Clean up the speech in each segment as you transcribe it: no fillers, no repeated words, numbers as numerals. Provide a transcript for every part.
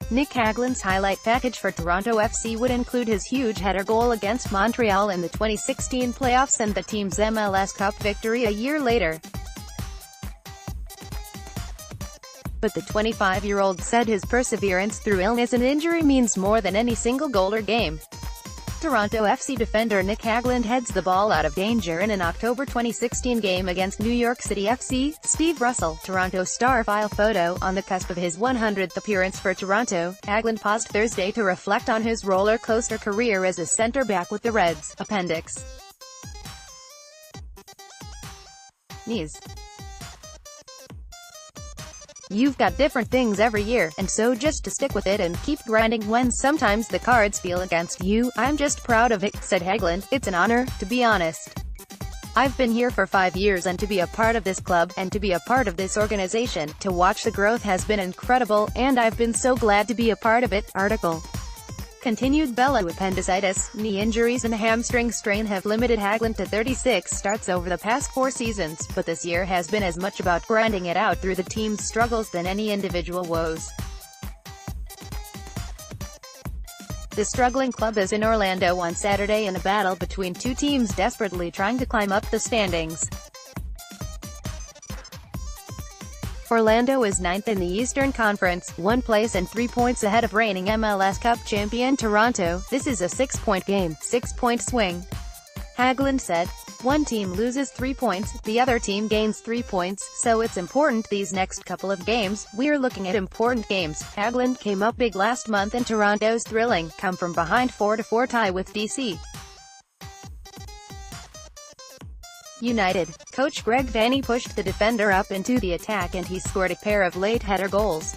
Nick Hagglund's highlight package for Toronto FC would include his huge header goal against Montreal in the 2016 playoffs and the team's MLS Cup victory a year later. But the 25-year-old said his perseverance through illness and injury means more than any single goal or game. Toronto FC defender Nick Hagglund heads the ball out of danger in an October 2016 game against New York City FC. Steve Russell, Toronto Star file photo. On the cusp of his 100th appearance for Toronto, Hagglund paused Thursday to reflect on his roller coaster career as a centre-back with the Reds. Appendix. Knees. You've got different things every year, and so just to stick with it and keep grinding when sometimes the cards feel against you, I'm just proud of it, said Hagglund. It's an honor, to be honest. I've been here for 5 years, and to be a part of this club, and to be a part of this organization, to watch the growth has been incredible, and I've been so glad to be a part of it. Article continued. Bellow appendicitis, knee injuries and hamstring strain have limited Hagglund to 36 starts over the past 4 seasons, but this year has been as much about grinding it out through the team's struggles than any individual woes. The struggling club is in Orlando on Saturday in a battle between two teams desperately trying to climb up the standings. Orlando is 9th in the Eastern Conference, 1 place and 3 points ahead of reigning MLS Cup champion Toronto. This is a 6-point game, 6-point swing, Hagglund said. One team loses 3 points, the other team gains 3 points, so it's important these next couple of games. We're looking at important games. Hagglund came up big last month in Toronto's thrilling, come-from-behind 4-4 tie with DC United. Coach Greg Vanney pushed the defender up into the attack and he scored a pair of late header goals.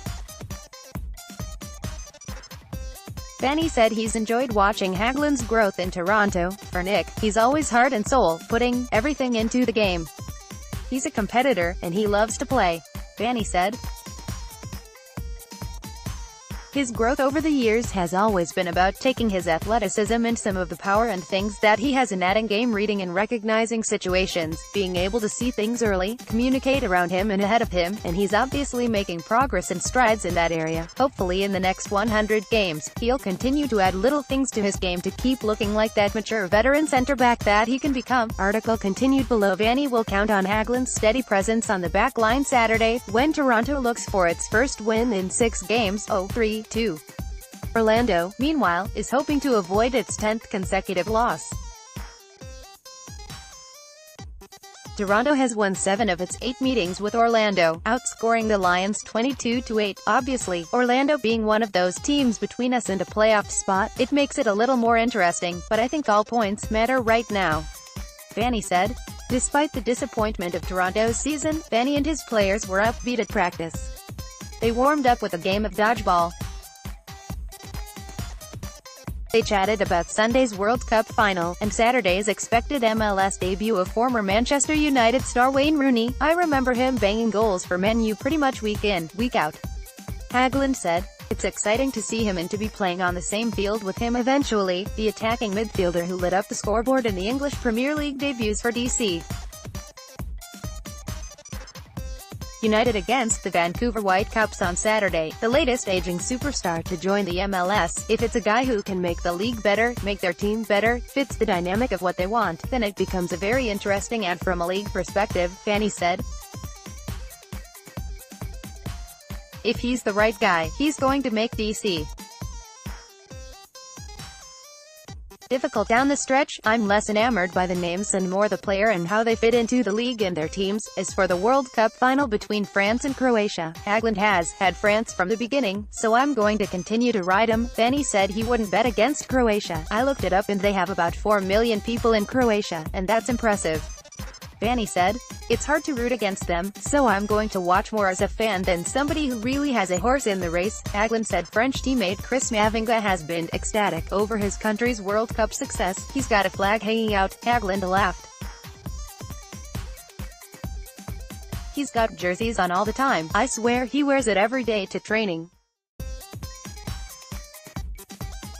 Vanney said he's enjoyed watching Hagglund's growth in Toronto. For Nick, he's always heart and soul, putting everything into the game. He's a competitor, and he loves to play, Vanney said. His growth over the years has always been about taking his athleticism and some of the power and things that he has in adding game reading and recognizing situations, being able to see things early, communicate around him and ahead of him, and he's obviously making progress and strides in that area. Hopefully in the next 100 games, he'll continue to add little things to his game to keep looking like that mature veteran center-back that he can become. Article continued below. Vanney will count on Hagglund's steady presence on the back line Saturday, when Toronto looks for its first win in 6 games, 0-3. Orlando, meanwhile, is hoping to avoid its 10th consecutive loss. Toronto has won 7 of its 8 meetings with Orlando, outscoring the Lions 22-8. Obviously, Orlando being one of those teams between us and a playoff spot, it makes it a little more interesting, but I think all points matter right now, Vanney said. Despite the disappointment of Toronto's season, Vanney and his players were upbeat at practice. They warmed up with a game of dodgeball. They chatted about Sunday's World Cup final, and Saturday's expected MLS debut of former Manchester United star Wayne Rooney. I remember him banging goals for Man U pretty much week in, week out, Hagglund said. It's exciting to see him and to be playing on the same field with him eventually. The attacking midfielder who lit up the scoreboard in the English Premier League debuts for DC United against the Vancouver Whitecaps on Saturday, the latest aging superstar to join the MLS. If it's a guy who can make the league better, make their team better, fits the dynamic of what they want, then it becomes a very interesting ad from a league perspective, Vanney said. If he's the right guy, he's going to make DC difficult down the stretch. I'm less enamored by the names and more the player and how they fit into the league and their teams. As for the World Cup final between France and Croatia, Hagglund has had France from the beginning, so I'm going to continue to ride him. Vanney said he wouldn't bet against Croatia. I looked it up and they have about 4 million people in Croatia, and that's impressive, Vanney said. It's hard to root against them, so I'm going to watch more as a fan than somebody who really has a horse in the race. Hagglund said French teammate Chris Mavinga has been ecstatic over his country's World Cup success. He's got a flag hanging out, Hagglund laughed. He's got jerseys on all the time. I swear he wears it every day to training.